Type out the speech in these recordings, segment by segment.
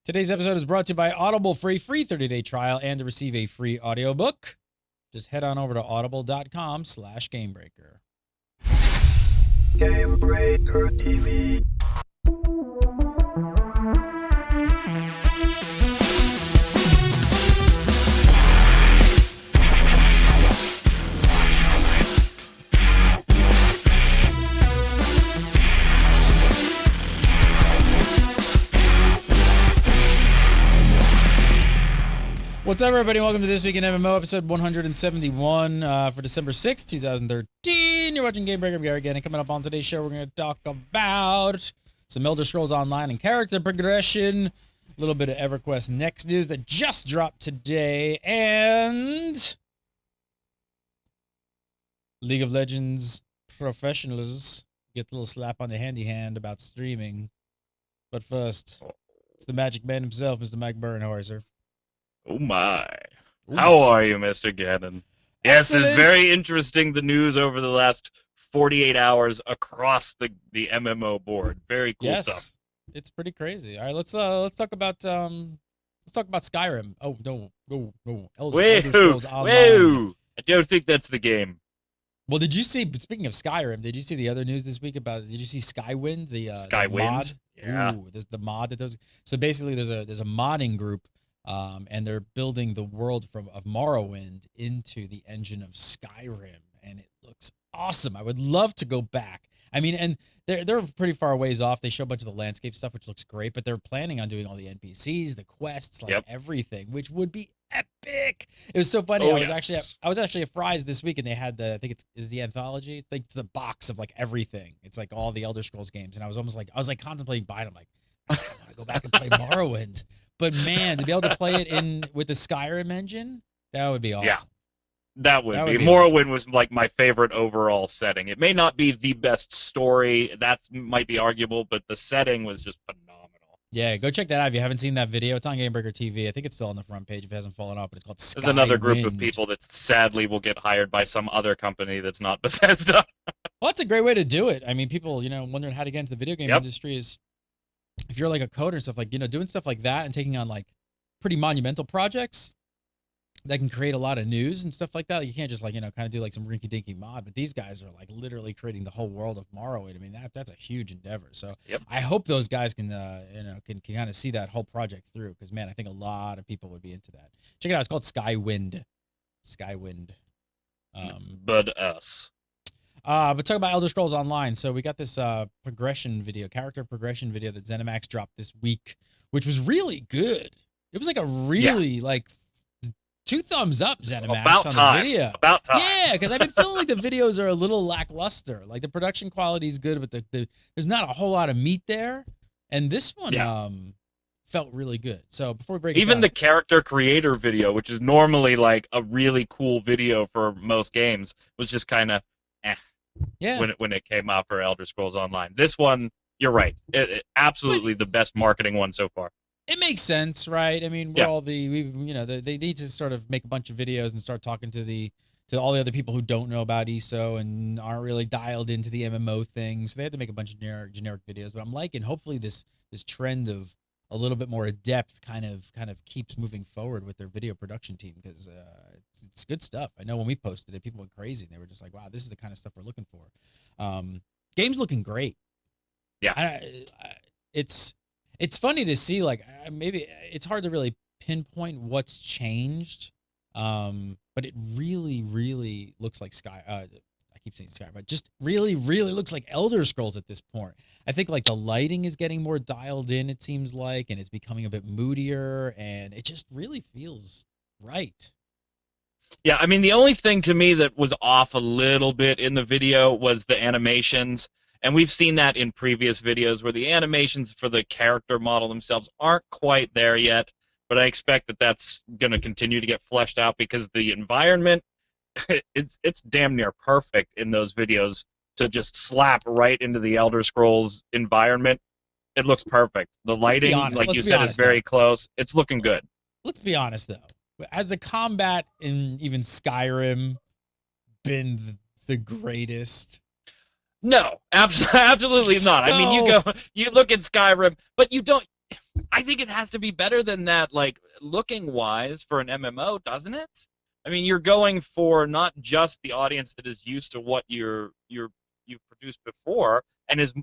Today's episode is brought to you by Audible for a free 30-day trial and to receive a free audiobook. Just head on over to audible.com/gamebreaker. Gamebreaker TV. What's up, everybody? Welcome to This Week in MMO, episode 171 for December 6th, 2013. You're watching Gamebreaker VR again, and coming up on today's show, we're going to talk about some Elder Scrolls Online and character progression, a little bit of EverQuest Next news that just dropped today, and League of Legends professionals get a little slap on the handy hand about streaming. But first, it's the magic man himself, Mr. Mike Bernhorser. Oh my. Ooh. How are you, Mr. Gannon? Yes, Excellent. it's very interesting, the news over the last 48 hours across the MMO board. Very cool stuff. It's pretty crazy. All right, let's talk about Skyrim. Oh, no. Elder Scrolls Online. Whoa! I don't think that's the game. Well, did you see, speaking of Skyrim, did you see the other news this week about, did you see Skywind, the Skywind? mod? Yeah. Ooh, there's the mod that does. So basically there's a modding group, and they're building the world of Morrowind into the engine of Skyrim, and it looks awesome. I would love to go back. I mean, and they're pretty far ways off. They show a bunch of the landscape stuff, which looks great, but they're planning on doing all the NPCs, the quests, like everything, which would be epic. It was so funny. Oh, I was actually at Fry's this week, and they had I think it's the anthology. It's like the box of like everything. It's like all the Elder Scrolls games, and I was contemplating buying them. Like, I want to go back and play Morrowind. But man, to be able to play it with the Skyrim engine, that would be awesome. Yeah, that would be. Morrowind Awesome. Was like my favorite overall setting. It may not be the best story, that might be arguable, but the setting was just phenomenal. Yeah, go check that out if you haven't seen that video. It's on Gamebreaker TV. I think it's still on the front page if it hasn't fallen off, but it's called Skywind. There's another group of people that sadly will get hired by some other company that's not Bethesda. Well, that's a great way to do it. I mean, people, wondering how to get into the video game industry is, if you're like a coder and stuff, like, doing stuff like that and taking on like pretty monumental projects that can create a lot of news and stuff like that. You can't just like, kind of do like some rinky dinky mod, but these guys are like literally creating the whole world of Morrowind. I mean, that's a huge endeavor. So I hope those guys can, can kind of see that whole project through. Cause man, I think a lot of people would be into that. Check it out. It's called Skywind. But us. But talk about Elder Scrolls Online. So we got this character progression video that Zenimax dropped this week, which was really good. It was like a really like 2 thumbs up Zenimax on the video. About time. Yeah, because I've been feeling like the videos are a little lackluster. Like the production quality is good, but there's not a whole lot of meat there. And this one felt really good. So before we break it down, the character creator video, which is normally like a really cool video for most games, was just kind of when it came out for Elder Scrolls Online. This one, you're right. It absolutely the best marketing one so far. It makes sense, right? I mean, they need to sort of make a bunch of videos and start talking to all the other people who don't know about ESO and aren't really dialed into the MMO thing. So they have to make a bunch of generic videos. But I'm liking, hopefully this trend of a little bit more adept kind of keeps moving forward with their video production team, because it's good stuff. I know when we posted it, people went crazy. They were just like, wow, this is the kind of stuff we're looking for. Game's looking great. Yeah. It's funny to see, like, maybe it's hard to really pinpoint what's changed, but it really, really looks like I keep saying Sky, but just really, really looks like Elder Scrolls at this point. I think like the lighting is getting more dialed in, it seems like, and it's becoming a bit moodier, and it just really feels right. Yeah, I mean, the only thing to me that was off a little bit in the video was the animations. And we've seen that in previous videos where the animations for the character model themselves aren't quite there yet. But I expect that that's going to continue to get fleshed out, because the environment, it's damn near perfect in those videos to just slap right into the Elder Scrolls environment. It looks perfect. The lighting, like you said, is very close. It's looking good. Let's be honest, though. Has the combat in even Skyrim been the greatest? No, absolutely not. I mean, you look at Skyrim, but you don't. I think it has to be better than that, like looking wise for an MMO, doesn't it? I mean, you're going for not just the audience that is used to what you've produced before and is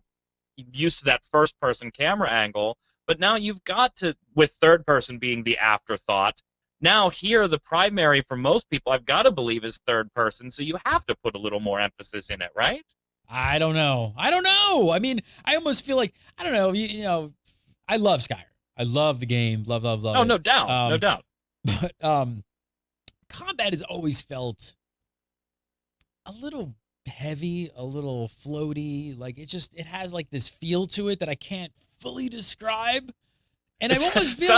used to that first person camera angle, but now you've got to, with third person being the afterthought. Now here the primary for most people I've got to believe is third person, so you have to put a little more emphasis in it, right? I don't know. I mean, I almost feel like, I don't know, you know, I love Skyrim. I love the game. Love Oh, it. no doubt. No doubt. But combat has always felt a little heavy, a little floaty. Like it has like this feel to it that I can't fully describe. And I almost feel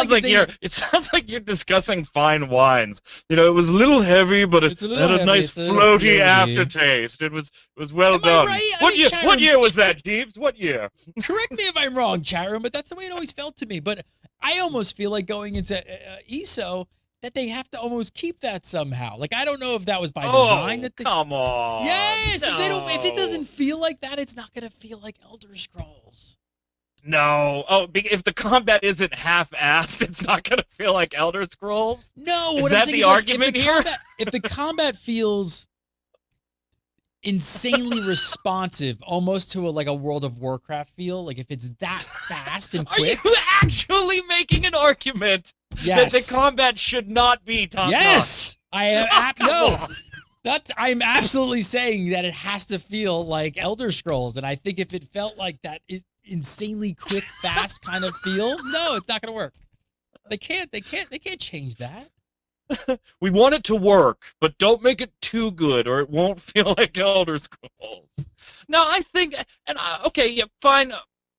it sounds like you're discussing fine wines. You know, it was a little heavy, but it had a nice floaty aftertaste. It was well done. Right? What year was that, Jeeves? What year? Correct me if I'm wrong, Chatroom, but that's the way it always felt to me. But I almost feel like going into ESO that they have to almost keep that somehow. Like I don't know if that was by design. That come on. Yes, no. if it doesn't feel like that, it's not gonna feel like Elder Scrolls. No. Oh, if the combat isn't half-assed, it's not going to feel like Elder Scrolls? No. Is that the argument here? If the combat feels insanely responsive, almost to like a World of Warcraft feel, like if it's that fast and quick. Are you actually making an argument that the combat should not be top-notch? Yes! I am. No. I'm absolutely saying that it has to feel like Elder Scrolls, and I think if it felt like that insanely quick, fast kind of feel, no, it's not going to work. They can't change that. We want it to work, but don't make it too good, or it won't feel like Elder Scrolls. No, I think, okay, yeah, fine.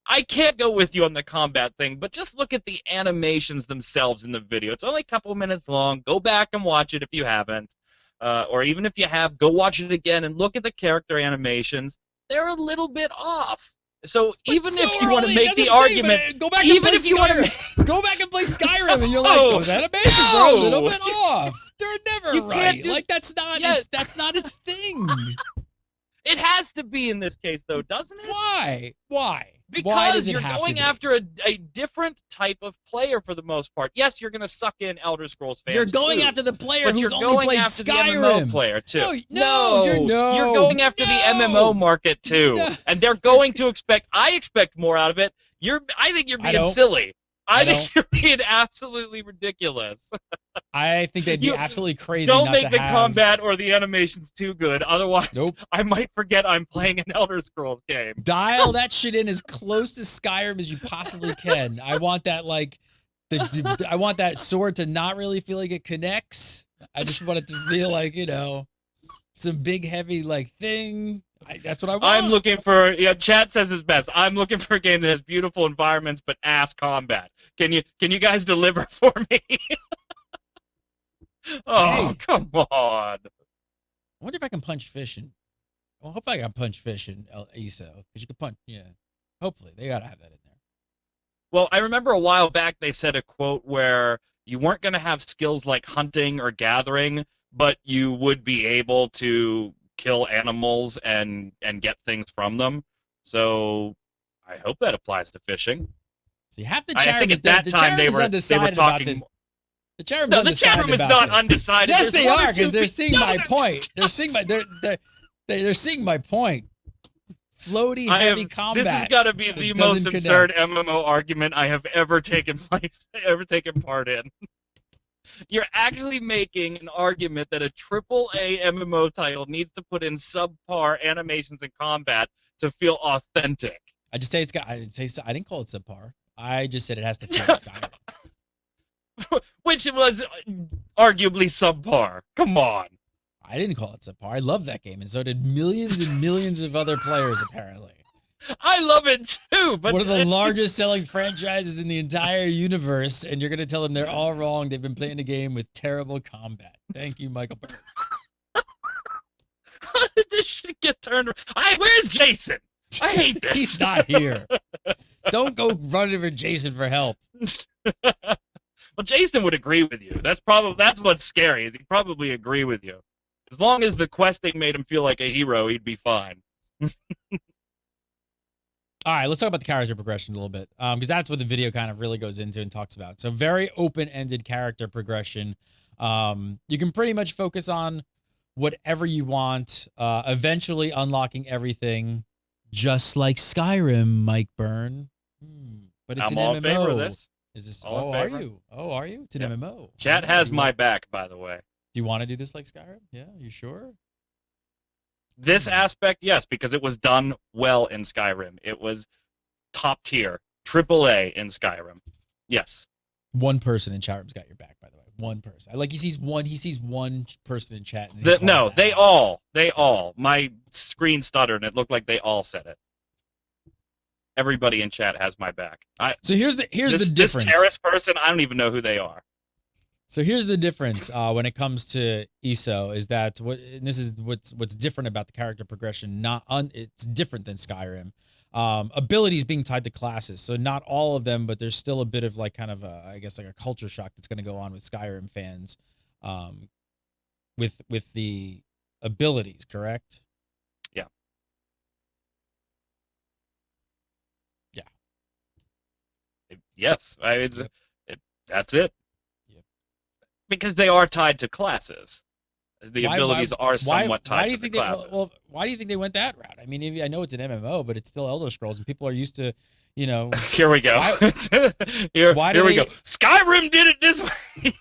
I can't go with you on the combat thing, but just look at the animations themselves in the video. It's only a couple minutes long. Go back and watch it if you haven't. Or even if you have, go watch it again and look at the character animations. They're a little bit off. So even if you want to make the argument, go back and play Skyrim. Go back and play Skyrim, and you're like, those animations are a little bit off. They're never right. Like that's not its thing. It has to be in this case, though, doesn't it? Why? Because you're going after a different type of player for the most part. Yes, you're going to suck in Elder Scrolls fans. You're going after the player who's only played Skyrim. But you're going after the MMO player too. No, you're going after the MMO market too, and they're going to expect. I expect more out of it. I think you're being silly. I think you're being absolutely ridiculous. I think they'd be absolutely crazy. Don't make the combat or the animations too good. Otherwise, I might forget I'm playing an Elder Scrolls game. Dial that shit in as close to Skyrim as you possibly can. I want that I want that sword to not really feel like it connects. I just want it to feel like, some big heavy thing. That's what I want. I'm looking for, chat says it's best. I'm looking for a game that has beautiful environments but ass combat. Can you guys deliver for me? Come on. I wonder if I can punch fish in. Well, hopefully I got punch fish in ESO. Because you can punch, hopefully. They got to have that in there. Well, I remember a while back they said a quote where you weren't going to have skills like hunting or gathering, but you would be able to kill animals and get things from them. So I hope that applies to fishing. See, half the I think at that time they were talking. The chat room is not undecided. Yes, they are, because they're seeing my point. They're seeing my point. Floaty, heavy combat. This has got to be the most absurd MMO argument I have ever taken part in. You're actually making an argument that a AAA MMO title needs to put in subpar animations and combat to feel authentic. I just say I didn't call it subpar. I just said it has to feel Skyrim. Which was arguably subpar. Come on. I didn't call it subpar. I love that game, and so did millions and millions of other players, apparently. I love it too, but one of the largest selling franchises in the entire universe, and you're going to tell them they're all wrong. They've been playing a game with terrible combat. Thank you, Michael Burke. How did this shit get turned around? Where's Jason? I hate this. He's not here. Don't go running for Jason for help. Well, Jason would agree with you. That's what's scary, is he'd probably agree with you. As long as the questing made him feel like a hero, he'd be fine. All right, let's talk about the character progression a little bit, because that's what the video kind of really goes into and talks about. So very open-ended character progression. You can pretty much focus on whatever you want, eventually unlocking everything, just like Skyrim, Mike Byrne. But it's I'm an all in favor of MMO. this. Is this? All in Oh, are favor. you? Oh, are you? It's an Yep. MMO. Chat Oh, has you my want- back, by the way. Do you want to do this like Skyrim? Yeah, you sure? This aspect, yes, because it was done well in Skyrim. It was top tier, AAA in Skyrim. Yes. One person in chat room's got your back, by the way. One person. Like he sees one person in chat. And he calls No, that they out. all. My screen stuttered, and it looked like they all said it. Everybody in chat has my back. So here's the difference. This terrorist person, I don't even know who they are. So here's the difference when it comes to ESO is that this is what's different about the character progression. It's different than Skyrim. Abilities being tied to classes, so not all of them, but there's still a bit of like kind of I guess like a culture shock that's going to go on with Skyrim fans, with the abilities. Correct? Yeah. Yeah. Yes, that's it. Yep. Because they are tied to classes. The abilities are somewhat tied to the classes. Well, why do you think they went that route? I mean, I know it's an MMO, but it's still Elder Scrolls, and people are used to, you know. Here we go. Here we go. Skyrim did it this way.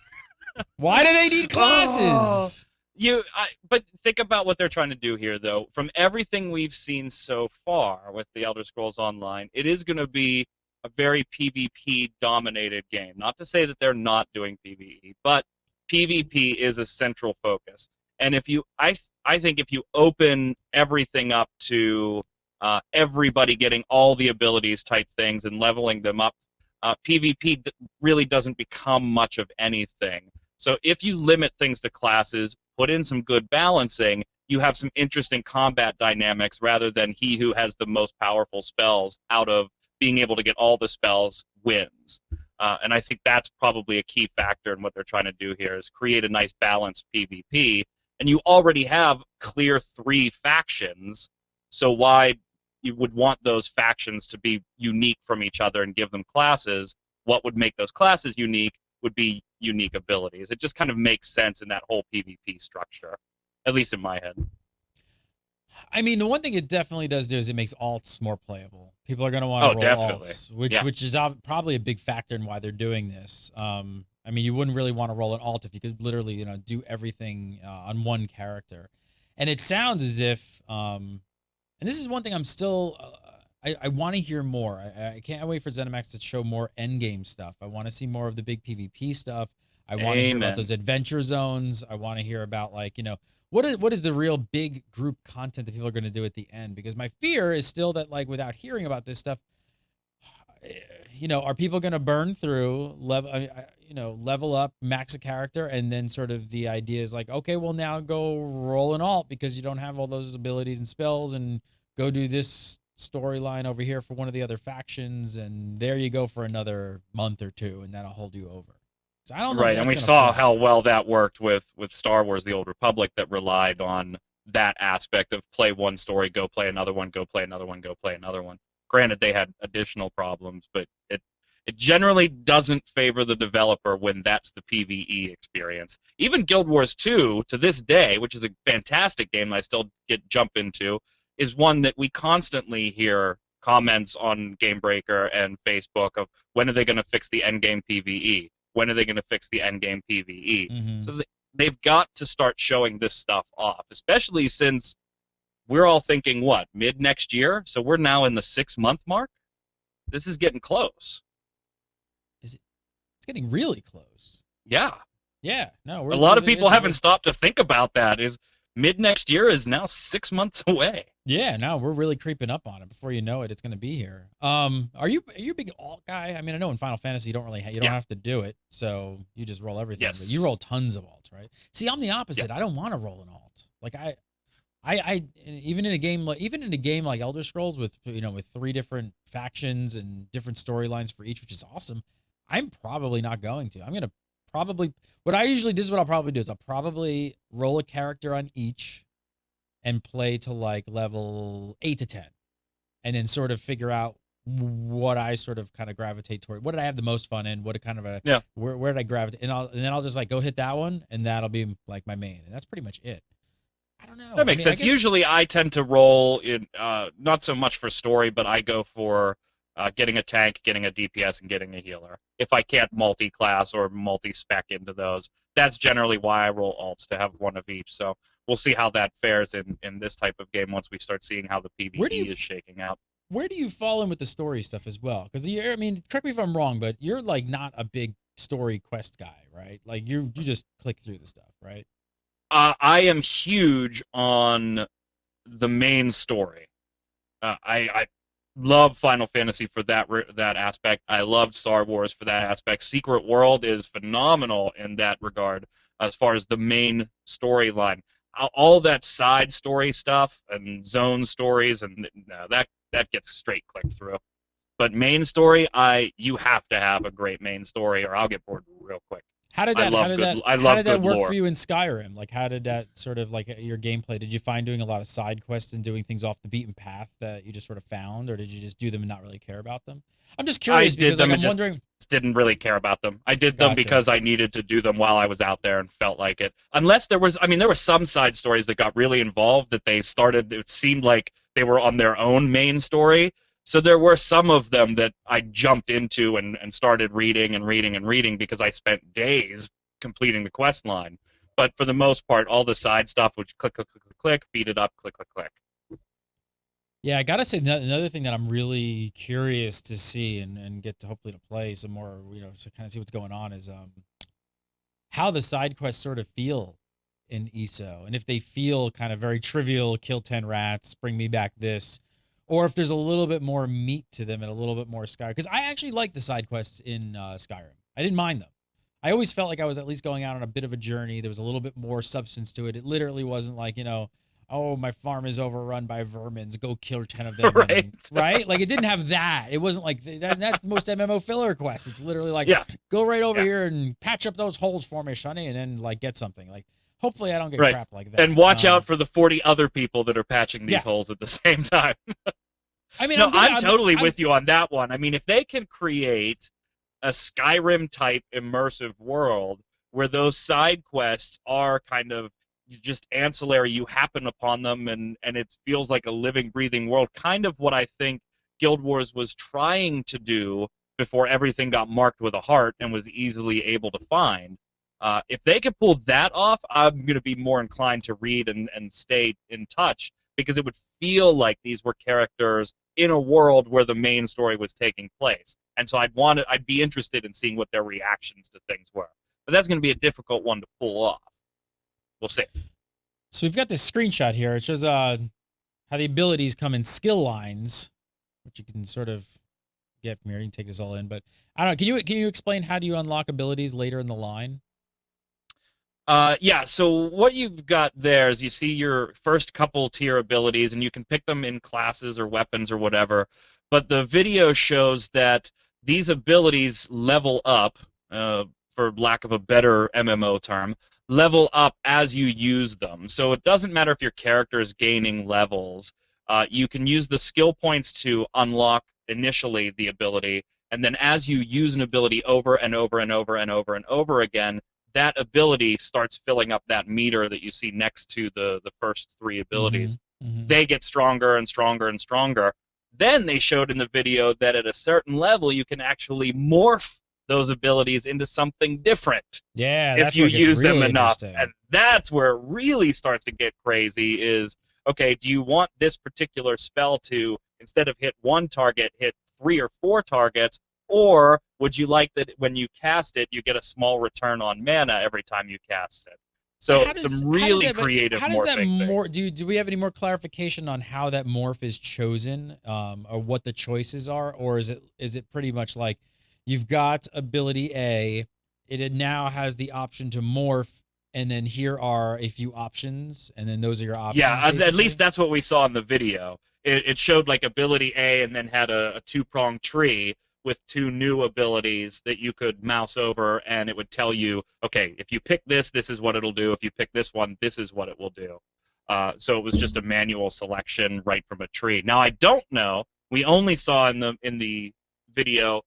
Why do they need classes? But think about what they're trying to do here, though. From everything we've seen so far with the Elder Scrolls Online, it is going to be a very PvP-dominated game. Not to say that they're not doing PvE, but PvP is a central focus. And I think if you open everything up to everybody getting all the abilities type things and leveling them up, PvP really doesn't become much of anything. So if you limit things to classes, put in some good balancing, you have some interesting combat dynamics rather than he who has the most powerful spells out of being able to get all the spells wins. And I think that's probably a key factor in what they're trying to do here is create a nice balanced PvP. And you already have clear 3 factions, so why you would want those factions to be unique from each other and give them classes? What would make those classes unique would be unique abilities. It just kind of makes sense in that whole PvP structure, at least in my head. I mean, the one thing it definitely does do is it makes alts more playable. People are going to want to roll alts, which is probably a big factor in why they're doing this. I mean, you wouldn't really want to roll an alt if you could literally, do everything on one character. And it sounds as if, and this is one thing I'm still, I want to hear more. I can't wait for Zenimax to show more endgame stuff. I want to see more of the big PvP stuff. I want to hear about those adventure zones. I want to hear about what is the real big group content that people are going to do at the end? Because my fear is still that without hearing about this stuff, are people going to burn through level up, max a character, and then sort of the idea is okay, well now go roll an alt because you don't have all those abilities and spells, and go do this storyline over here for one of the other factions, and there you go for another month or 2, and that'll hold you over. So I don't know. Right, and we saw how well that worked with Star Wars: The Old Republic, that relied on that aspect of play one story, go play another one, go play another one, go play another one. Granted, they had additional problems, but it generally doesn't favor the developer when that's the PvE experience. Even Guild Wars 2, to this day, which is a fantastic game that I still jump into, is one that we constantly hear comments on GameBreaker and Facebook of when are they going to fix the endgame PvE? When are they going to fix the endgame PvE? Mm-hmm. So they've got to start showing this stuff off, especially since we're all thinking, mid next year? So we're now in the 6-month mark? This is getting close. Is it? It's getting really close. Yeah. Yeah. No, a lot of people haven't stopped to think about that. Is mid next year is now 6 months away. Yeah, no, we're really creeping up on it. Before you know it, it's going to be here. Are you a big alt guy? I mean, I know in Final Fantasy you don't really you don't have to do it, so you just roll everything. Yes. But you roll tons of alts, right? See, I'm the opposite. I don't want to roll an alt. I even in a game like Elder Scrolls with 3 different factions and different storylines for each, which is awesome. I'm probably not going to. I'm gonna probably this is what I'll probably do is I'll probably roll a character on each and play to level 8 to 10, and then sort of figure out what I sort of kind of gravitate toward. What did I have the most fun in? What kind of a Yeah. where did I gravitate? And then I'll just like go hit that one, and that'll be like my main, and that's pretty much it. I don't know. That makes sense. Usually I tend to roll in not so much for story, but I go for getting a tank, getting a DPS, and getting a healer. If I can't multi-class or multi-spec into those, that's generally why I roll alts, to have one of each. So we'll see how that fares in this type of game once we start seeing how the PvE is shaking out. Where do you fall in with the story stuff as well? Because I mean, correct me if I'm wrong, but you're like not a big story quest guy, right? Like you just click through the stuff, right? I am huge on the main story. I love Final Fantasy for that aspect. I love Star Wars for that aspect. Secret World is phenomenal in that regard as far as the main storyline. All that side story stuff and zone stories, and that gets straight clicked through. But main story, you have to have a great main story, or I'll get bored real quick. How did that work for you in Skyrim? Like, how did that sort of like your gameplay? Did you find doing a lot of side quests and doing things off the beaten path that you just sort of found, or did you just do them and not really care about them? I'm just curious because like, I'm wondering. Didn't really care about them. I did them because I needed to do them while I was out there and felt like it. Unless there were some side stories that got really involved that they started. It seemed like they were on their own main story. So there were some of them that I jumped into and started reading because I spent days completing the quest line. But for the most part, all the side stuff would click, click, click, click, click, beat it up, click, click, click. Yeah, I gotta say another thing that I'm really curious to see and get to hopefully to play some more, to kind of see what's going on is how the side quests sort of feel in ESO, and if they feel kind of very trivial, kill 10 rats, bring me back this, or if there's a little bit more meat to them and a little bit more Skyrim. Because I actually like the side quests in Skyrim. I didn't mind them. I always felt like I was at least going out on a bit of a journey. There was a little bit more substance to it. It literally wasn't like, oh, my farm is overrun by vermins. Go kill 10 of them. Right. Right? Like, it didn't have that. It wasn't like that. That's most MMO filler quests. It's literally like, go right over here and patch up those holes for me, Sonny, and then, like, get something. Like, hopefully I don't get crap like that. And watch out for the 40 other people that are patching these holes at the same time. I mean, I'm totally with you on that one. I mean, if they can create a Skyrim-type immersive world where those side quests are kind of just ancillary, you happen upon them, and it feels like a living, breathing world, kind of what I think Guild Wars was trying to do before everything got marked with a heart and was easily able to find. If they could pull that off, I'm going to be more inclined to read and stay in touch, because it would feel like these were characters in a world where the main story was taking place. And so I'd be interested in seeing what their reactions to things were. But that's going to be a difficult one to pull off. We'll see. So we've got this screenshot here. It shows how the abilities come in skill lines, which you can sort of get from here. You can take this all in, but I don't know. Can you explain how do you unlock abilities later in the line? Yeah, so what you've got there is you see your first couple tier abilities, and you can pick them in classes or weapons or whatever. But the video shows that these abilities level up, for lack of a better MMO term, level up as you use them. So it doesn't matter if your character is gaining levels. You can use the skill points to unlock initially the ability, and then as you use an ability over and over and over and over and over again, that ability starts filling up that meter that you see next to the first three abilities. Mm-hmm. They get stronger and stronger and stronger. Then they showed in the video that at a certain level, you can actually morph those abilities into something different. Yeah, if you use really them enough. And that's where it really starts to get crazy is, okay, do you want this particular spell to, instead of hit one target, hit 3 or 4 targets? Or would you like that when you cast it, you get a small return on mana every time you cast it? So some really creative morphing things. Do we have any more clarification on how that morph is chosen, or what the choices are, or is it pretty much like you've got ability A, it now has the option to morph, and then here are a few options, and then those are your options? Yeah, at least that's what we saw in the video. It showed like ability A, and then had a 2-pronged tree with 2 new abilities that you could mouse over, and it would tell you, okay, if you pick this is what it'll do. If you pick this one, this is what it will do. So it was just a manual selection right from a tree. Now, I don't know We only saw in the video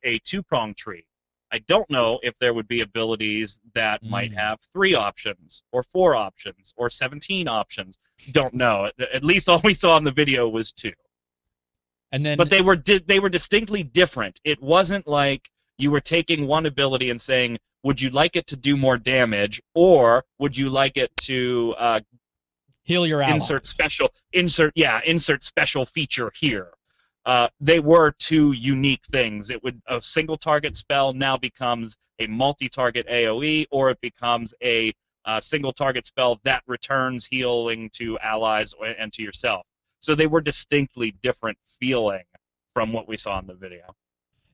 a 2-prong tree. I don't know if there would be abilities that might have 3 options or 4 options or 17 options. Don't know. At least all we saw in the video was 2. And then, but they were distinctly different. It wasn't like you were taking one ability and saying, "Would you like it to do more damage, or would you like it to heal your allies. insert special feature here." They were 2 unique things. A single target spell now becomes a multi-target AoE, or it becomes a single target spell that returns healing to allies and to yourself. So they were distinctly different feeling from what we saw in the video.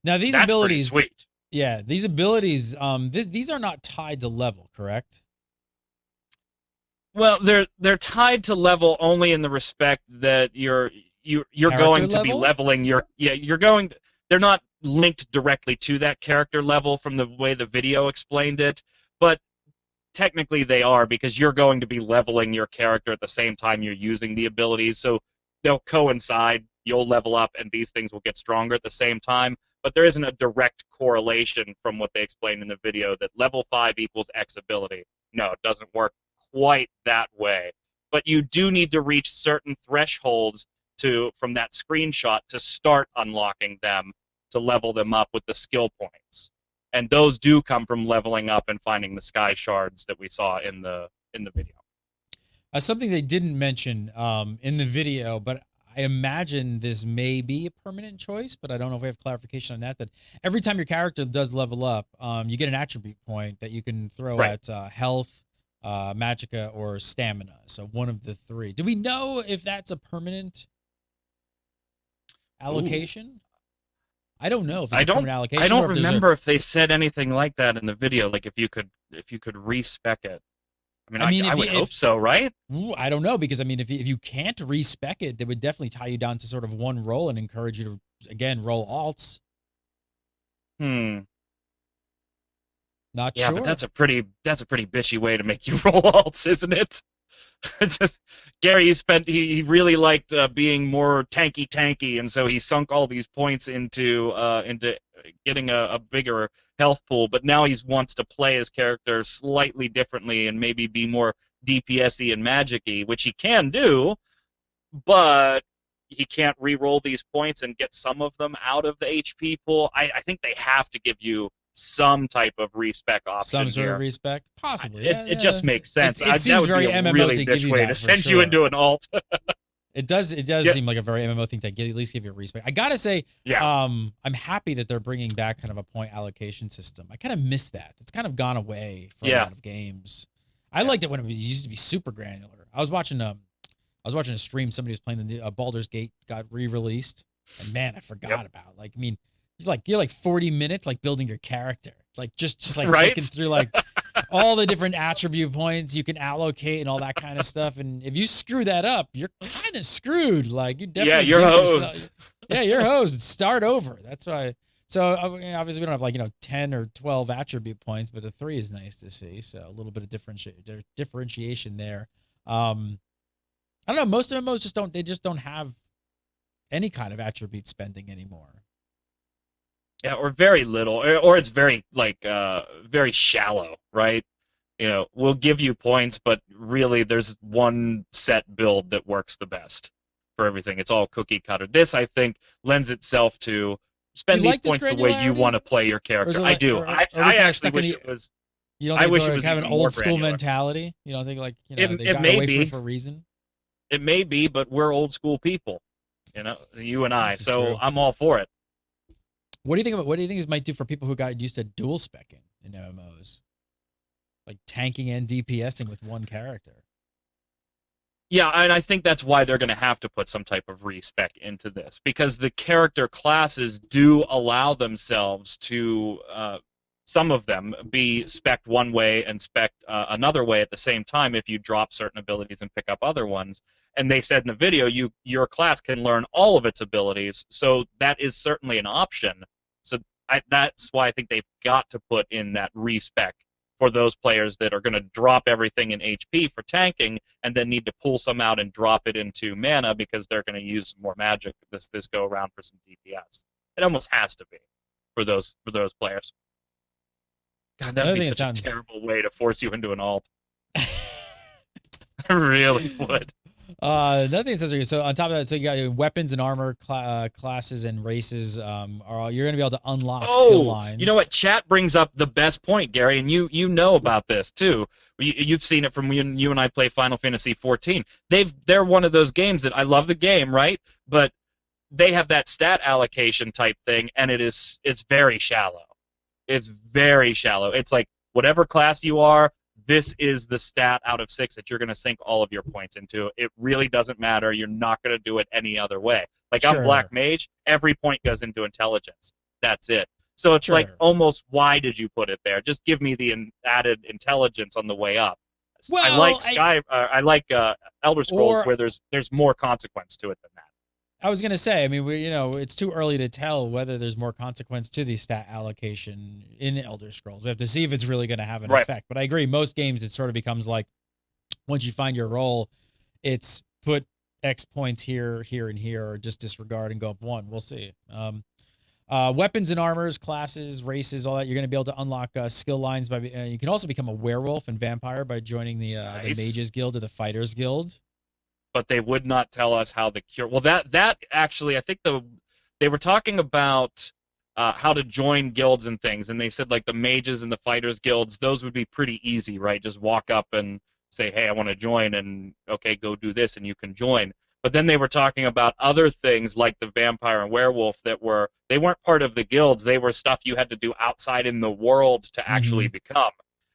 Now these That's abilities, pretty sweet. yeah, these abilities, these are not tied to level, correct? Well, they're tied to level only in the respect that you're going to be leveling they're not linked directly to that character level from the way the video explained it, but technically they are, because you're going to be leveling your character at the same time you're using the abilities, so they'll coincide. You'll level up and these things will get stronger at the same time, but there isn't a direct correlation from what they explained in the video that level 5 equals X ability. No, it doesn't work quite that way. But you do need to reach certain thresholds from that screenshot to start unlocking them, to level them up with the skill points. And those do come from leveling up and finding the sky shards that we saw in the video. Something they didn't mention in the video, but I imagine this may be a permanent choice, but I don't know if we have clarification on that. That every time your character does level up, you get an attribute point that you can throw at health, magicka, or stamina. So one of the 3. Do we know if that's a permanent allocation? Ooh. I don't know if it's a permanent allocation. I don't remember if they said anything like that in the video. Like if you could respec it. I mean, I would hope so, right? I don't know, because I mean, if you can't respec it, they would definitely tie you down to sort of one roll and encourage you to again roll alts. Not sure. Yeah, but that's a pretty bitchy way to make you roll alts, isn't it? Just Gary he really liked being more tanky, and so he sunk all these points into getting a bigger health pool, but now he wants to play his character slightly differently and maybe be more DPS-y and magic-y, which he can do, but he can't re-roll these points and get some of them out of the HP pool. I think they have to give you some type of respec option. Some sort here. Of respec, possibly. It just makes sense. It seems very MMO to give you that, to send you into an alt. It does seem like a very MMO thing to at least give you a respec. I gotta say, I'm happy that they're bringing back kind of a point allocation system. I kind of miss that. It's kind of gone away for a lot of games. I liked it when it used to be super granular. I was watching a stream. Somebody was playing the Baldur's Gate got re-released, and man, I forgot about. Like, I mean, you're like 40 minutes like building your character, like just like clicking through like all the different attribute points you can allocate and all that kind of stuff. And if you screw that up, you're kind of screwed. Like you definitely you're hosed. You're hosed. Start over. That's why. So obviously we don't have 10 or 12 attribute points, but the 3 is nice to see. So a little bit of differentiation there. I don't know. Most MMOs just don't have any kind of attribute spending anymore. Yeah, or very little, or it's very very shallow, right? We'll give you points, but really there's one set build that works the best for everything. It's all cookie cutter. This, I think, lends itself to spend these points the way you want to play your character. I do. I actually wish it was. You don't think it was kind of an old school mentality? You don't think they got away from it for a reason? It may be, but we're old school people, you and I. So true. I'm all for it. What do you think this might do for people who got used to dual speccing in MMOs? Like tanking and DPSing with one character. Yeah, and I think that's why they're going to have to put some type of respec into this, because the character classes do allow themselves to, some of them, be spec'd one way and spec'd another way at the same time if you drop certain abilities and pick up other ones. And they said in the video, your class can learn all of its abilities, so that is certainly an option. So that's why I think they've got to put in that respec for those players that are going to drop everything in HP for tanking and then need to pull some out and drop it into mana because they're going to use some more magic this go around for some DPS. It almost has to be for those players. God, that'd be such a terrible way to force you into an alt. I really would. Another thing it says here, so on top of that, so you got your weapons and armor classes and races. You're going to be able to unlock skill lines. You know what? Chat brings up the best point, Gary, and you know about this too. You've seen it from when you and I play Final Fantasy 14. They're one of those games that I love the game, right? But they have that stat allocation type thing, and it's very shallow. It's very shallow. It's like whatever class you are, this is the stat out of 6 that you're going to sink all of your points into. It really doesn't matter. You're not going to do it any other way. Like I'm Black Mage, every point goes into intelligence. That's it. So it's like almost, why did you put it there? Just give me the added intelligence on the way up. Well, I like Elder Scrolls where there's more consequence to it than that. I was gonna say, I mean, it's too early to tell whether there's more consequence to the stat allocation in Elder Scrolls. We have to see if it's really going to have an effect. But I agree, most games it sort of becomes like, once you find your role, it's put X points here, here, and here, or just disregard and go up 1. We'll see. Weapons and armors, classes, races, all that. You're going to be able to unlock skill lines by. You can also become a werewolf and vampire by joining the Mages Guild or the Fighters Guild. But they would not tell us how the cure. Well, that actually, I think they were talking about how to join guilds and things, and they said like the mages and the fighters guilds, those would be pretty easy, right? Just walk up and say, hey, I want to join, and okay, go do this, and you can join. But then they were talking about other things like the vampire and werewolf they weren't part of the guilds. They were stuff you had to do outside in the world to actually become.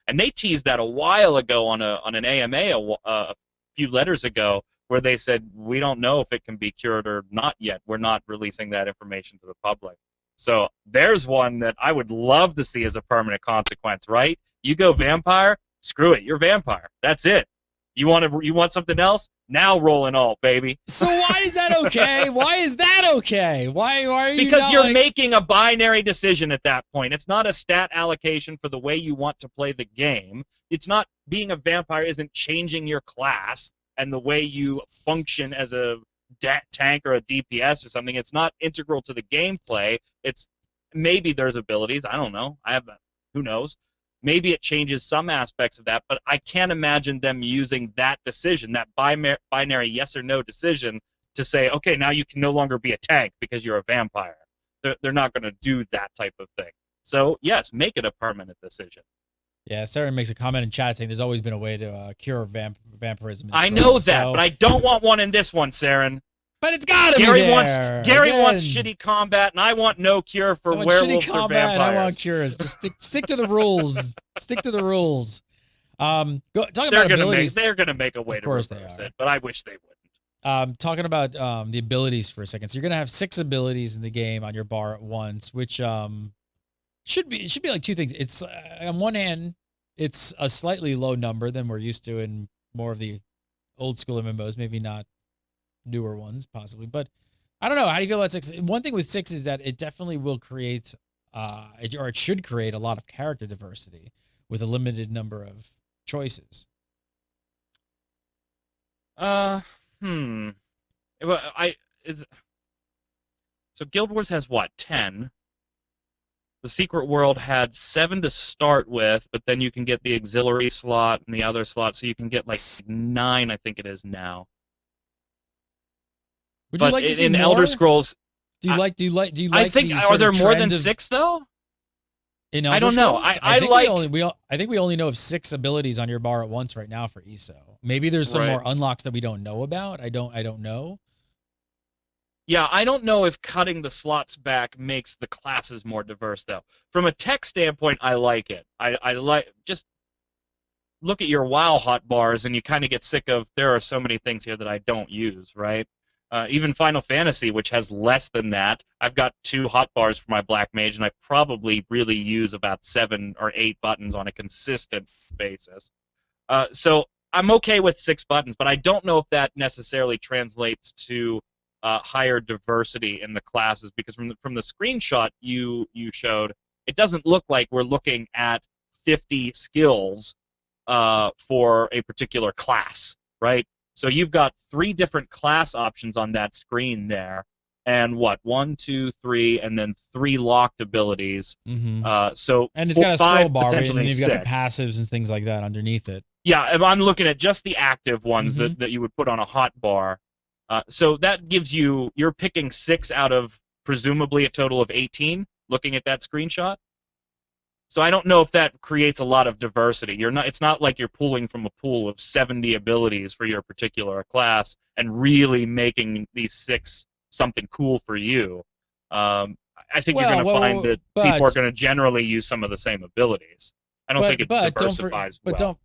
And they teased that a while ago on an AMA a few letters ago, where they said, we don't know if it can be cured or not yet. We're not releasing that information to the public. So there's one that I would love to see as a permanent consequence, right? You go vampire, screw it, you're vampire. That's it. You want something else? Now roll an alt, baby. So why is that okay? Why is that okay? Why are you? Because you're making a binary decision at that point. It's not a stat allocation for the way you want to play the game. It's not, being a vampire isn't changing your class and the way you function as a tank or a DPS or something. It's not integral to the gameplay. It's maybe there's abilities. I don't know. Who knows? Maybe it changes some aspects of that, but I can't imagine them using that decision, that binary yes or no decision, to say, okay, now you can no longer be a tank because you're a vampire. They're not going to do that type of thing. So yes, make it a permanent decision. Yeah, Sarah makes a comment in chat saying there's always been a way to cure vampirism. I know that, but I don't want one in this one, Saren. But it's gotta be there. Gary wants shitty combat, and I want no cure for werewolves or vampires. And I want cures. Just stick to the rules. Stick to the rules. Talking about abilities. They're gonna make a way to reverse it, but I wish they wouldn't. Talking about the abilities for a second. So you're gonna have 6 abilities in the game on your bar at once, which should be like 2 things. It's on one hand, it's a slightly low number than we're used to in more of the old school MMOs, maybe not newer ones possibly, but I don't know. How do you feel about 6? One thing with 6 is that it definitely will create or it should create a lot of character diversity with a limited number of choices. So Guild Wars has what, 10? The Secret World had 7 to start with, but then you can get the auxiliary slot and the other slot, so you can get like 9, I think it is now. Would you like to see in more? Elder Scrolls? Do you like? I think are there more than 6 though? In Elder I don't know. Scrolls? I think we only know of 6 abilities on your bar at once right now for ESO. Maybe there's some more unlocks that we don't know about. I don't know. Yeah, I don't know if cutting the slots back makes the classes more diverse, though. From a tech standpoint, I like it. I like, just look at your WoW hotbars, and you kind of get sick of, there are so many things here that I don't use, right? Even Final Fantasy, which has less than that, I've got 2 hotbars for my Black Mage, and I probably really use about 7 or 8 buttons on a consistent basis. So I'm okay with 6 buttons, but I don't know if that necessarily translates to higher diversity in the classes, because from the screenshot you showed, it doesn't look like we're looking at 50 skills for a particular class, right? So you've got 3 different class options on that screen there, and what, 1, 2, 3, and then 3 locked abilities. So and it's got a scroll 5, bar, right? And potentially you've got 6. the passives and things like that underneath it. Yeah, if I'm looking at just the active ones that you would put on a hot bar. So that gives you're picking 6 out of presumably a total of 18, looking at that screenshot. So I don't know if that creates a lot of diversity. It's not like you're pulling from a pool of 70 abilities for your particular class and really making these 6 something cool for you. I think you're going to find that people are going to generally use some of the same abilities. I don't think it diversifies well.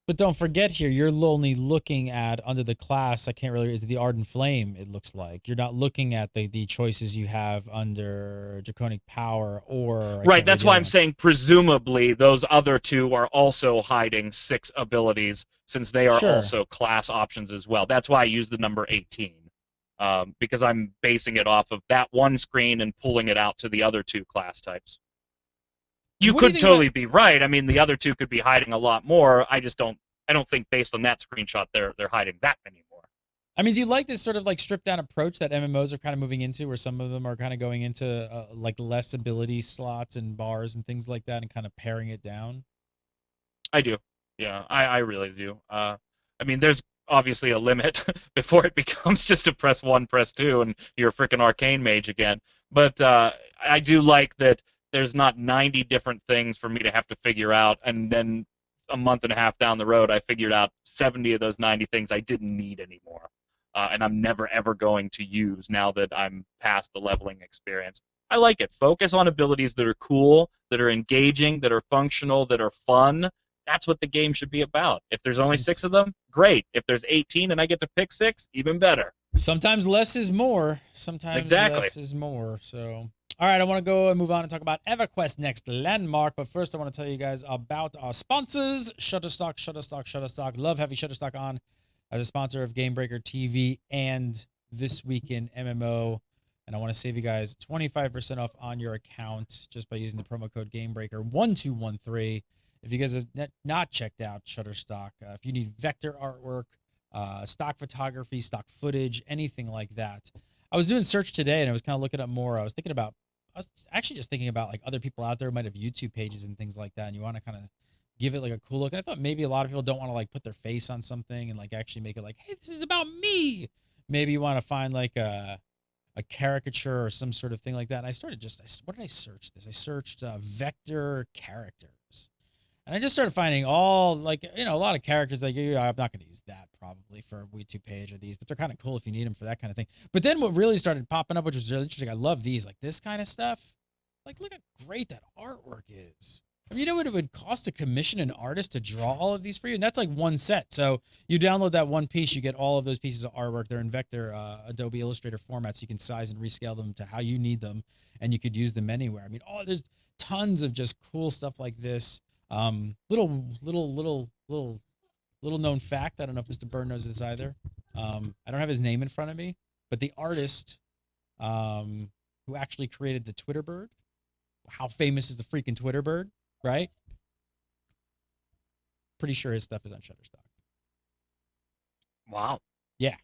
But don't forget here, you're only looking at under the class. I can't really. Is it the Ardent Flame? It looks like you're not looking at the choices you have under Draconic Power or right. That's why I'm saying presumably those other 2 are also hiding 6 abilities since they are also class options as well. That's why I use the number 18 because I'm basing it off of that one screen and pulling it out to the other 2 class types. You could totally be right. I mean, the other 2 could be hiding a lot more. I don't think based on that screenshot they're hiding that many more. I mean, do you like this sort of like stripped down approach that MMOs are kind of moving into, where some of them are kind of going into like less ability slots and bars and things like that, and kind of paring it down? I do. Yeah, I really do. I mean, there's obviously a limit before it becomes just a press 1, press 2, and you're a freaking arcane mage again. But I do like that there's not 90 different things for me to have to figure out, and then a month and a half down the road, I figured out 70 of those 90 things I didn't need anymore, and I'm never, ever going to use now that I'm past the leveling experience. I like it. Focus on abilities that are cool, that are engaging, that are functional, that are fun. That's what the game should be about. If there's only 6 of them, great. If there's 18 and I get to pick 6, even better. Sometimes less is more. Sometimes less is more. So... All right, I want to go and move on and talk about EverQuest Next Landmark. But first, I want to tell you guys about our sponsors, Shutterstock, Shutterstock, Shutterstock. Love having Shutterstock on as a sponsor of Gamebreaker TV and This Week in MMO. And I want to save you guys 25% off on your account just by using the promo code Gamebreaker1213. If you guys have not checked out Shutterstock, if you need vector artwork, stock photography, stock footage, anything like that. I was doing search today and I was kind of looking up more. I was actually just thinking about like other people out there who might have YouTube pages and things like that, and you want to kind of give it like a cool look. And I thought maybe a lot of people don't want to like put their face on something and like actually make it like, hey, this is about me. Maybe you want to find like a caricature or some sort of thing like that. And I started what did I search this? I searched vector characters. And I just started finding all, like, you know, a lot of characters like, I'm not going to use that probably for a YouTube page or these, but they're kind of cool if you need them for that kind of thing. But then what really started popping up, which was really interesting, I love these, like this kind of stuff. Like, look how great that artwork is. I mean, you know what it would cost to commission an artist to draw all of these for you? And that's like one set. So you download that one piece, you get all of those pieces of artwork. They're in vector Adobe Illustrator format, so you can size and rescale them to how you need them, and you could use them anywhere. I mean, there's tons of just cool stuff like this. Little known fact. I don't know if Mr. Byrne knows this either. I don't have his name in front of me, but the artist who actually created the Twitter bird. How famous is the freaking Twitter bird, right? Pretty sure his stuff is on Shutterstock. Wow. Yeah.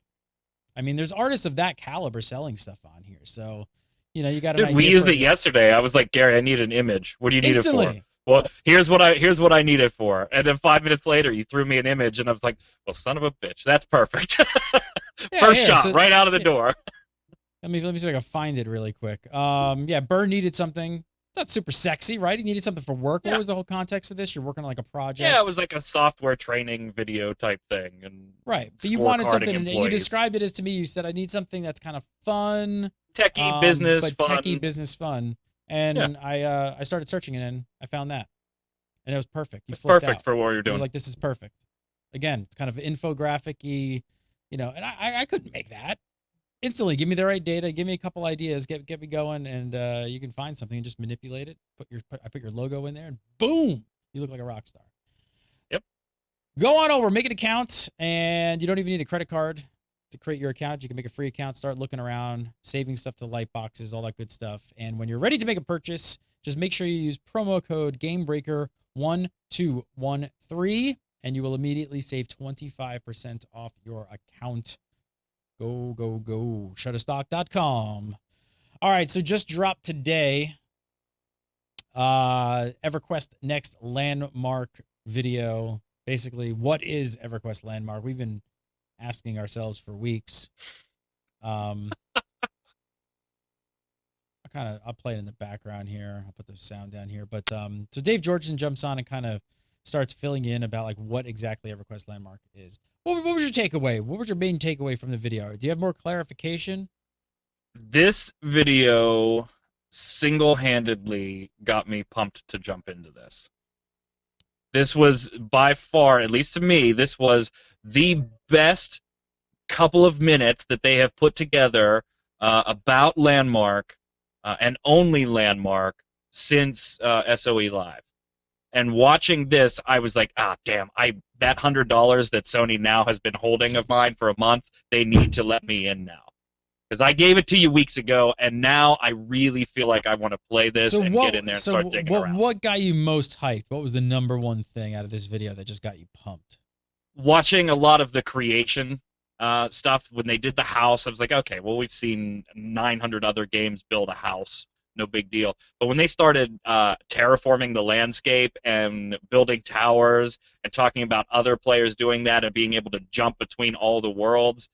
I mean, there's artists of that caliber selling stuff on here. So, you know, you got to. Dude, we used it yesterday. I was like, Gary, I need an image. What do you need it for? Well, here's what I need it for. And then 5 minutes later, you threw me an image, and I was like, well, son of a bitch, that's perfect. First shot, right out of the door. Let me see if I can find it really quick. Yeah, Burr needed something. Not super sexy, right? He needed something for work. Yeah. What was the whole context of this? You're working on like a project. Yeah, it was like a software training video type thing, and right. But you wanted something, and you described it as to me. You said I need something that's kind of fun, techie business, but fun. Techie business fun. And I started searching, and I found that, and it was perfect. It's perfect for what you're doing. You're like, this is perfect. Again, it's kind of infographic-y, you know. And I couldn't make that. Instantly, give me the right data, give me a couple ideas, get me going, and you can find something and just manipulate it. I put your logo in there, and boom, you look like a rock star. Yep. Go on over, make an account, and you don't even need a credit card to create your account. You can make a free account, start looking around, saving stuff to light boxes, all that good stuff. And when you're ready to make a purchase, just make sure you use promo code 1213, and you will immediately save 25% off your account. Go, go, go. Shutterstock.com. All right, so just dropped today EverQuest Next Landmark video. Basically, what is EverQuest Landmark? We've been asking ourselves for weeks. I'll play it in the background here. I'll put the sound down here. But so Dave Georgeson jumps on and kind of starts filling you in about like what exactly EverQuest Landmark is. What was your takeaway? What was your main takeaway from the video? Do you have more clarification? This video single-handedly got me pumped to jump into this. This was by far, at least to me, this was the best couple of minutes that they have put together about Landmark and only Landmark since SOE Live. And watching this, I was like, damn, that $100 that Sony now has been holding of mine for a month, they need to let me in now. Because I gave it to you weeks ago, and now I really feel like I want to play this and get in there and start digging around. What got you most hyped? What was the number one thing out of this video that just got you pumped? Watching a lot of the creation stuff. When they did the house, I was like, okay, well, we've seen 900 other games build a house. No big deal. But when they started terraforming the landscape and building towers and talking about other players doing that and being able to jump between all the worlds,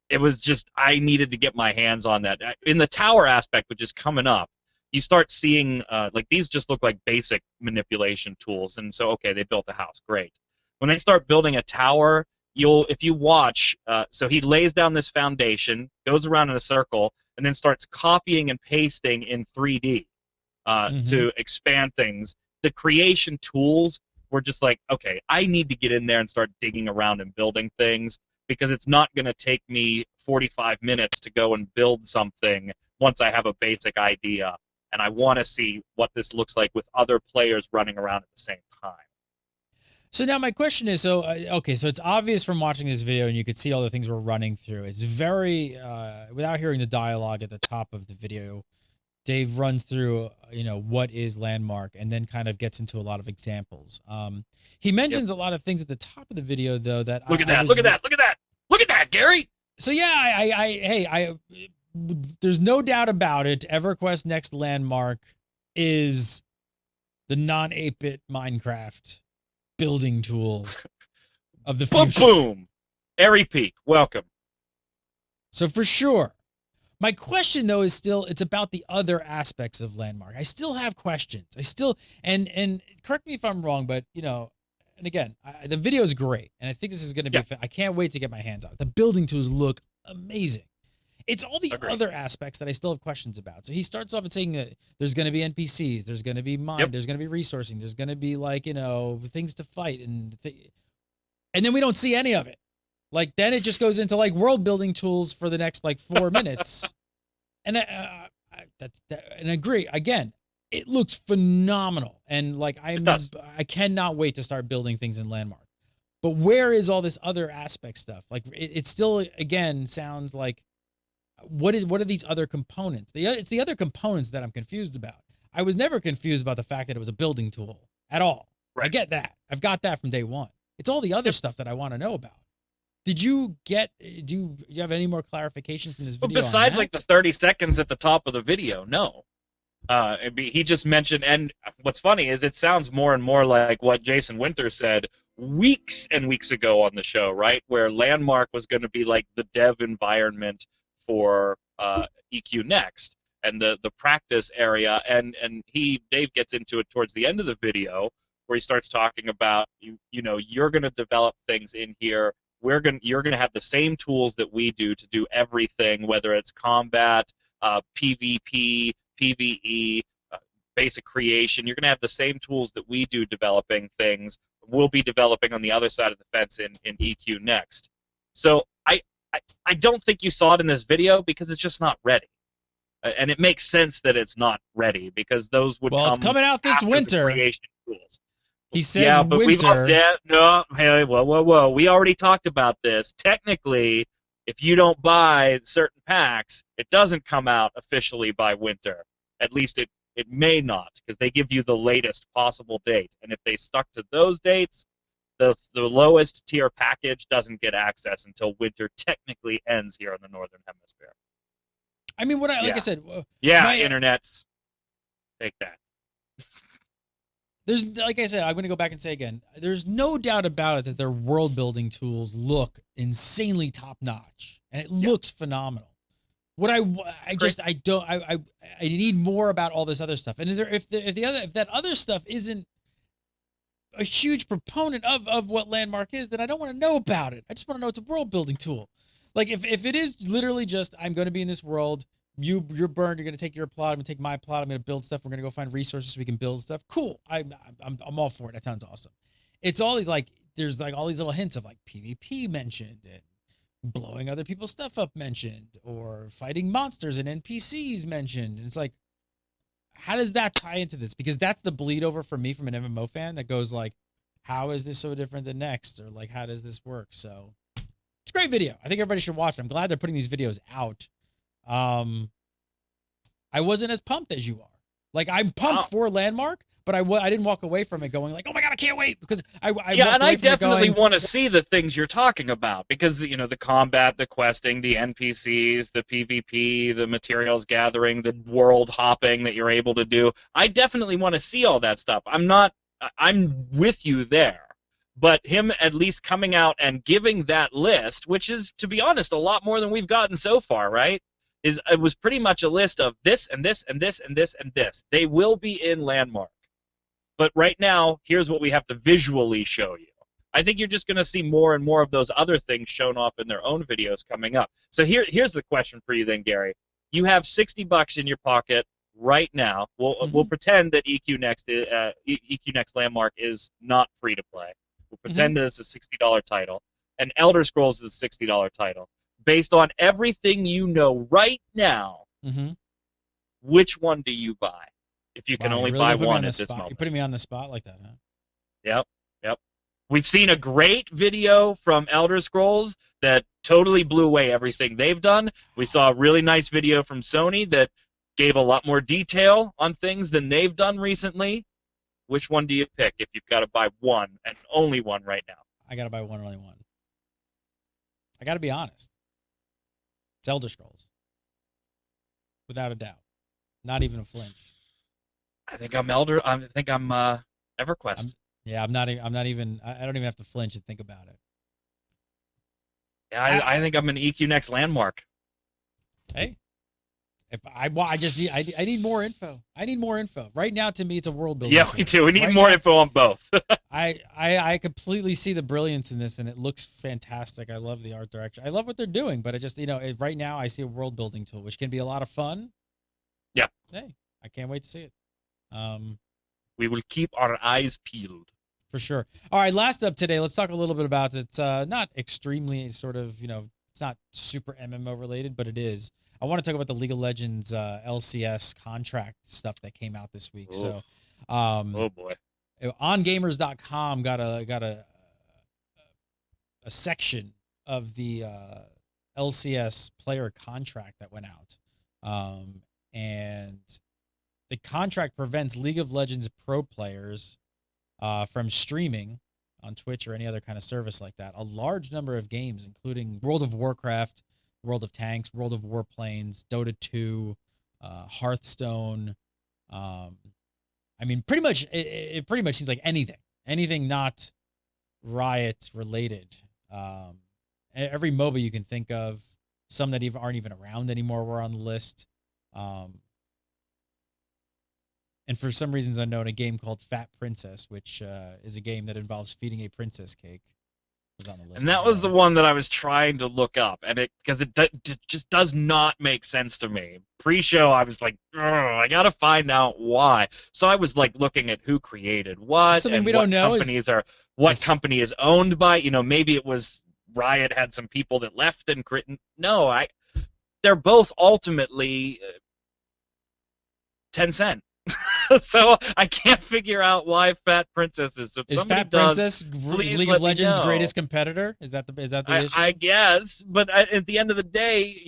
it was just, I needed to get my hands on that. In the tower aspect, which is coming up, you start seeing, like, these just look like basic manipulation tools. And so, okay, they built a house. Great. When they start building a tower, if you watch, so he lays down this foundation, goes around in a circle, and then starts copying and pasting in 3D to expand things. The creation tools were just like, okay, I need to get in there and start digging around and building things, because it's not going to take me 45 minutes to go and build something once I have a basic idea. And I want to see what this looks like with other players running around at the same time. So now my question is, so it's obvious from watching this video, and you could see all the things we're running through. It's very, without hearing the dialogue at the top of the video, Dave runs through, what is Landmark, and then kind of gets into a lot of examples. He mentions a lot of things at the top of the video, though, that look at that, Gary. So yeah, there's no doubt about it. EverQuest Next Landmark is the non-8-bit Minecraft building tool of the future. Boom! Airy Peak, welcome. So for sure. My question, though, is still, it's about the other aspects of Landmark. I still have questions. And correct me if I'm wrong, but, and again, the video is great, and I think this is going to be, I can't wait to get my hands on it. The building tools look amazing. It's all the other aspects that I still have questions about. So he starts off and saying that there's going to be NPCs, there's going to be mine, there's going to be resourcing, there's going to be, like, things to fight, and then we don't see any of it. Like, then it just goes into, like, world building tools for the next, like, 4 minutes. And I agree. Again, it looks phenomenal. And, like, I cannot wait to start building things in Landmark. But where is all this other aspect stuff? Like, it still, again, sounds like, what are these other components? It's the other components that I'm confused about. I was never confused about the fact that it was a building tool at all. Right. I get that. I've got that from day one. It's all the other stuff that I want to know about. Do you have any more clarification from this video? Well, besides like the 30 seconds at the top of the video, no. He just mentioned, and what's funny is it sounds more and more like what Jason Winter said weeks and weeks ago on the show, right? Where Landmark was going to be like the dev environment for EQ Next and the practice area, and Dave gets into it towards the end of the video where he starts talking about you're going to develop things in here. You're gonna have the same tools that we do to do everything, whether it's combat, PvP, PvE, basic creation. You're gonna have the same tools that we do developing things. We'll be developing on the other side of the fence in EQ Next. So I don't think you saw it in this video because it's just not ready, and it makes sense that it's not ready because those would it's coming out this winter. Creation tools. He says but winter. Whoa. We already talked about this. Technically, if you don't buy certain packs, it doesn't come out officially by winter. At least It may not, because they give you the latest possible date. And if they stuck to those dates, the lowest tier package doesn't get access until winter technically ends here in the Northern Hemisphere. I mean, like I Yeah. said, Yeah, internets, take that. There's, like I said, I'm going to go back and say again, there's no doubt about it that their world building tools look insanely top notch, and it looks phenomenal. What I need more about all this other stuff, and if that other stuff isn't a huge proponent of what Landmark is, then I don't want to know about it. I just want to know it's a world building tool. Like if it is literally just, I'm going to be in this world, you're burned, you're going to take your plot, I'm going to take my plot, I'm going to build stuff, we're going to go find resources so we can build stuff. Cool. I'm all for it. That sounds awesome. It's all these there's all these little hints of PvP mentioned and blowing other people's stuff up mentioned, or fighting monsters and NPCs mentioned. And it's like, how does that tie into this? Because that's the bleed over for me from an MMO fan that goes how is this so different than Next? Or how does this work? So it's a great video. I think everybody should watch it. I'm glad they're putting these videos out. I wasn't as pumped as you are. I'm pumped for Landmark, but I didn't walk away from it going oh my God, I can't wait, because I definitely want to see the things you're talking about, because the combat, the questing, the NPCs, the PvP, the materials gathering, the world hopping that you're able to do. I definitely want to see all that stuff. I'm with you there. But him at least coming out and giving that list, which is, to be honest, a lot more than we've gotten so far, right? It was pretty much a list of this and this and this and this and this. They will be in Landmark. But right now, here's what we have to visually show you. I think you're just going to see more and more of those other things shown off in their own videos coming up. So here's the question for you then, Gary. You have $60 in your pocket right now. We'll pretend that EQ Next Landmark is not free to play. We'll pretend that it's a $60 title. And Elder Scrolls is a $60 title. Based on everything you know right now, which one do you buy? If you can only buy one at this moment. You're putting me on the spot like that, huh? Yep. We've seen a great video from Elder Scrolls that totally blew away everything they've done. We saw a really nice video from Sony that gave a lot more detail on things than they've done recently. Which one do you pick if you've got to buy one and only one right now? I got to buy one and only one. I got to be honest. It's Elder Scrolls. Without a doubt. Not even a flinch. I think I'm EverQuest. I'm not even. I don't even have to flinch and think about it. Yeah, I think I'm an EQ Next Landmark. Hey, if I need more info. I need more info. Right now, to me, it's a world building. Yeah, we do. We need more info on both. I completely see the brilliance in this, and it looks fantastic. I love the art direction. I love what they're doing, but it just right now I see a world building tool, which can be a lot of fun. Yeah. Hey, I can't wait to see it. We will keep our eyes peeled. For sure. All right, last up today, let's talk a little bit about it. Not extremely sort of, it's not super MMO related, but it is. I want to talk about the League of Legends LCS contract stuff that came out this week. Oof. So, oh boy. OnGamers.com got a section of the LCS player contract that went out. And the contract prevents League of Legends pro players from streaming on Twitch or any other kind of service like that a large number of games, including World of Warcraft, World of Tanks, World of Warplanes, Dota 2, Hearthstone. I mean, pretty much it pretty much seems like anything not Riot related. Every MOBA you can think of, some that aren't even around anymore were on the list. And for some reasons unknown, a game called Fat Princess, which is a game that involves feeding a princess cake, was on the list. And that was the one that I was trying to look up, and because it just does not make sense to me. Pre-show, I was like, I gotta find out why. So I was looking at who created what, something and we what don't know companies company is owned by. Maybe it was Riot had some people that left and no, they're both ultimately Tencent. So I can't figure out why Fat Princess is. So is Fat Princess League of Legends' greatest competitor? Is that the issue? I guess, but at the end of the day,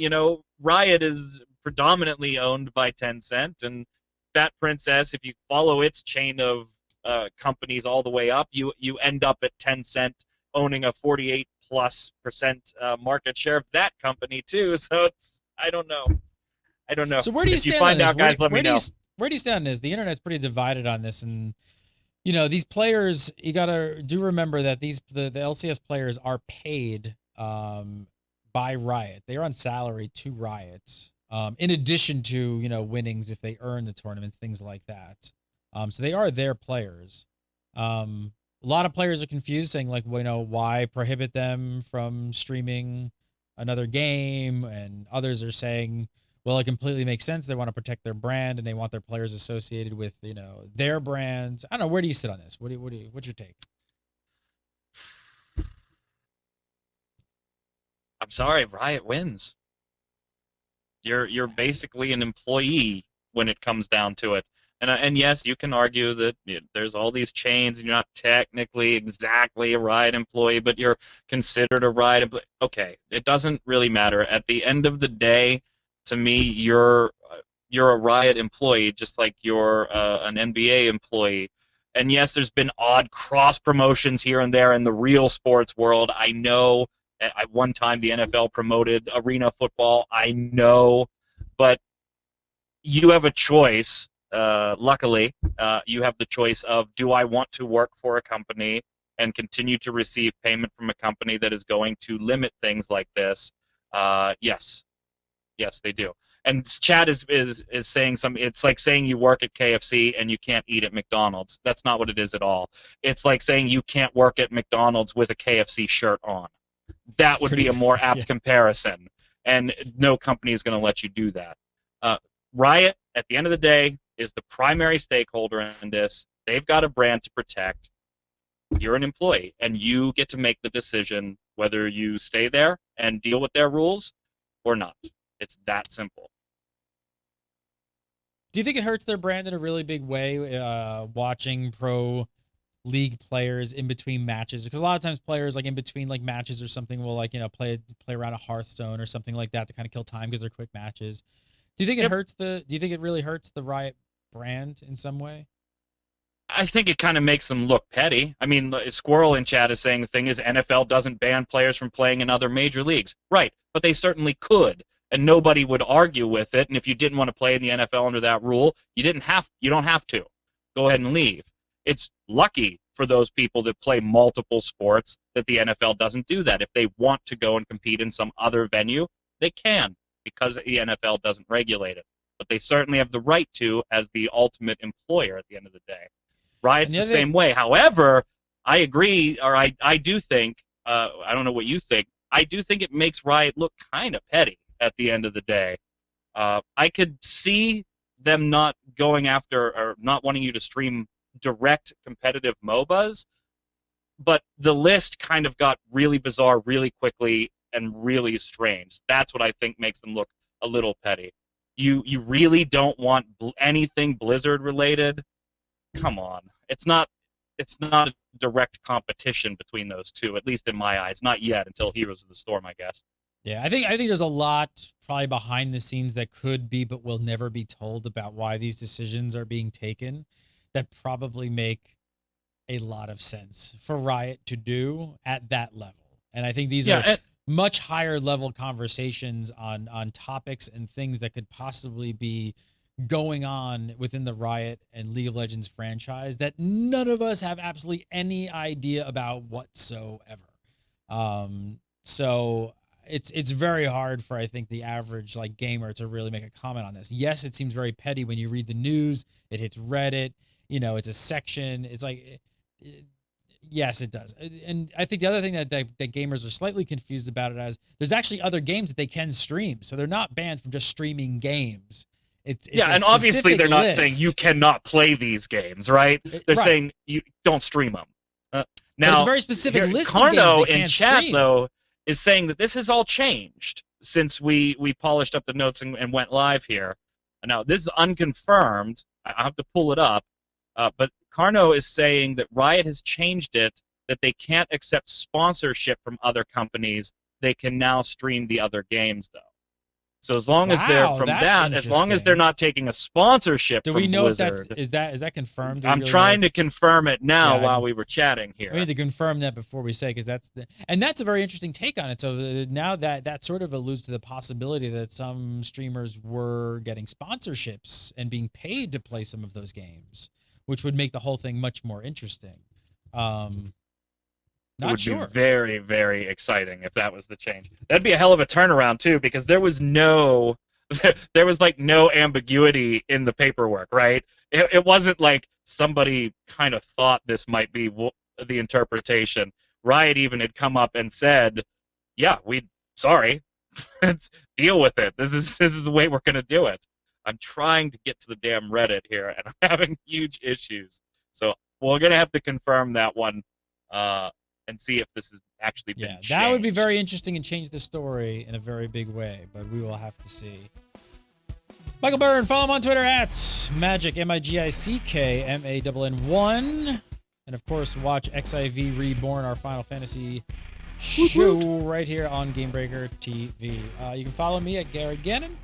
Riot is predominantly owned by Tencent, and Fat Princess, if you follow its chain of companies all the way up, you end up at Tencent owning a 48+% market share of that company too. So it's, I don't know. So where do you If you stand on find this? out, guys, let me know. Where do you stand on this? The internet's pretty divided on this, and these players, you gotta remember that the LCS players are paid by Riot. They are on salary to Riot, in addition to winnings if they earn the tournaments, things like that. So they are their players. A lot of players are confused, saying like, why prohibit them from streaming another game, and others are saying, well, it completely makes sense. They want to protect their brand and they want their players associated with, their brand. I don't know. Where do you sit on this? What's your take? I'm sorry, Riot wins. You're basically an employee when it comes down to it. And yes, you can argue that there's all these chains, and you're not technically exactly a Riot employee, but you're considered a Riot employee. Okay, it doesn't really matter. At the end of the day, to me, you're a Riot employee, just like you're an NBA employee. And yes, there's been odd cross promotions here and there in the real sports world. I know. At one time, the NFL promoted arena football. I know, but you have a choice. Luckily, you have the choice of, do I want to work for a company and continue to receive payment from a company that is going to limit things like this? Yes, they do. And Chad is saying something. It's like saying you work at KFC and you can't eat at McDonald's. That's not what it is at all. It's like saying you can't work at McDonald's with a KFC shirt on. That would be a more apt comparison, and no company is going to let you do that. Riot, at the end of the day, is the primary stakeholder in this. They've got a brand to protect. You're an employee, and you get to make the decision whether you stay there and deal with their rules or not. It's that simple. Do you think it hurts their brand in a really big way, watching pro league players in between matches? Because a lot of times players, like in between like matches or something, will like play around a Hearthstone or something like that to kind of kill time because they're quick matches. Do you think do you think it really hurts the Riot brand in some way? I think it kind of makes them look petty. I mean, Squirrel in chat is saying the thing is NFL doesn't ban players from playing in other major leagues. Right, but they certainly could, and nobody would argue with it. And if you didn't want to play in the NFL under that rule, you don't have to. Go ahead and leave. It's lucky for those people that play multiple sports that the NFL doesn't do that. If they want to go and compete in some other venue, they can, because the NFL doesn't regulate it. But they certainly have the right to, as the ultimate employer at the end of the day. Riot's the same way. However, I agree, or I do think, I don't know what you think, I do think it makes Riot look kind of petty at the end of the day. I could see them not going after, or not wanting you to stream direct competitive MOBAs, but the list kind of got really bizarre really quickly and really strange. That's what I think makes them look a little petty. You really don't want anything Blizzard related? Come on. It's not a direct competition between those two, at least in my eyes. Not yet, until Heroes of the Storm, I guess. Yeah, I think there's a lot probably behind the scenes that could be but will never be told about why these decisions are being taken, that probably make a lot of sense for Riot to do at that level. And I think these are much higher level conversations on topics and things that could possibly be going on within the Riot and League of Legends franchise that none of us have absolutely any idea about whatsoever. So it's very hard for, I think, the average like gamer to really make a comment on this. Yes, it seems very petty when you read the news. It hits Reddit. It's a section. It's like, yes, it does. And I think the other thing that gamers are slightly confused about it as, there's actually other games that they can stream. So they're not banned from just streaming games. It's and obviously they're not saying you cannot play these games, right? They're saying you don't stream them. Now, it's a very specific list Carno of games they in can't chat, stream. though, is saying that this has all changed since we polished up the notes and went live here. Now, this is unconfirmed. I have to pull it up. But Carno is saying that Riot has changed it, that they can't accept sponsorship from other companies. They can now stream the other games, though. So as long as they're Wow, from that's that, as long as they're interesting. not taking a sponsorship Do from we know Blizzard, if is that confirmed? Do we I'm really know trying to that's- confirm it now Yeah, while we were chatting here. We need to confirm that before we say, because that's a very interesting take on it. So now that sort of alludes to the possibility that some streamers were getting sponsorships and being paid to play some of those games, which would make the whole thing much more interesting. It Not would sure. be very, very exciting if that was the change. That'd be a hell of a turnaround too, because there was like no ambiguity in the paperwork, right? It wasn't like somebody kind of thought this might be the interpretation. Riot even had come up and said, "Yeah, sorry, let's deal with it. This is the way we're gonna do it." I'm trying to get to the damn Reddit here, and I'm having huge issues. So we're gonna have to confirm that one. And see if this has actually been changed. That would be very interesting and change the story in a very big way, but we will have to see. Michael Byrne, follow him on Twitter at Magic, MIGICKMANN1. And of course, watch XIV Reborn, our Final Fantasy show right here on Gamebreaker TV. You can follow me at Gary Gannon.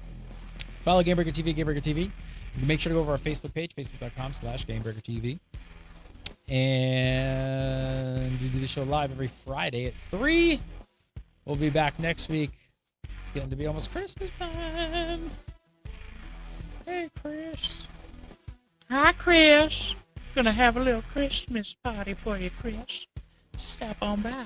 Follow Gamebreaker TV, Gamebreaker TV. You can make sure to go over our Facebook page, facebook.com/GamebreakerTV. And we do the show live every Friday at 3. We'll be back next week. It's getting to be almost Christmas time. Hey, Chris. Hi, Chris. Gonna have a little Christmas party for you, Chris. Stop on by.